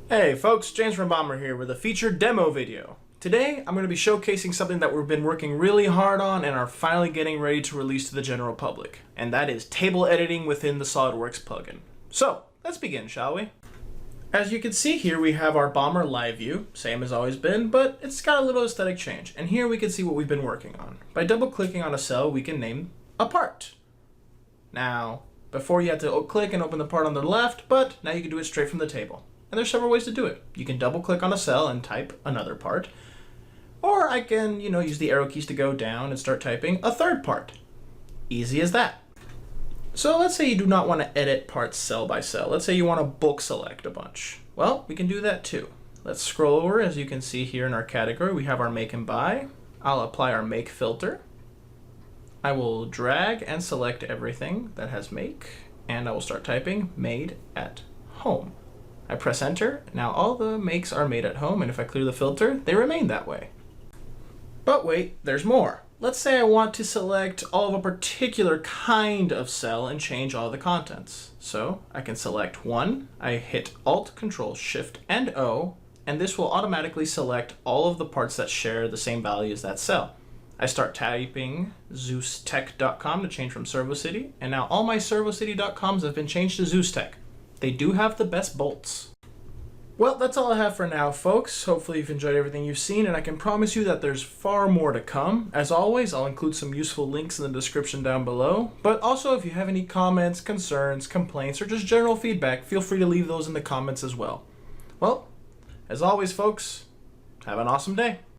Hey folks, James from Bomber here with a featured demo video. Today I'm going to be showcasing something that we've been working really hard on and are finally getting ready to release to the general public, and that is table editing within the SOLIDWORKS plugin. So let's begin, shall we? As you can see here, we have our Bomber live view, same as always been, but it's got a little aesthetic change. And here we can see what we've been working on. By double clicking on a cell, we can name a part. Now, before you had to click and open the part on the left, but now you can do it straight from the table. And there's several ways to do it. You can double click on a cell and type another part. Or I can, use the arrow keys to go down and start typing a third part. Easy as that. So let's say you do not want to edit parts cell by cell. Let's say you want to bulk select a bunch. Well, we can do that too. Let's scroll over. As you can see here in our category, we have our make and buy. I'll apply our make filter. I will drag and select everything that has make, and I will start typing made at home. I press enter. Now all the makes are made at home, and if I clear the filter, they remain that way. But wait, there's more. Let's say I want to select all of a particular kind of cell and change all the contents. So I can select one, I hit Alt, Control, Shift, and O, and this will automatically select all of the parts that share the same value as that cell. I start typing zeustech.com to change from ServoCity, and now all my servocity.coms have been changed to ZeusTech. They do have the best bolts. Well, that's all I have for now, folks. Hopefully you've enjoyed everything you've seen, and I can promise you that there's far more to come. As always, I'll include some useful links in the description down below. But also, if you have any comments, concerns, complaints, or just general feedback, feel free to leave those in the comments as well. Well, as always, folks, have an awesome day.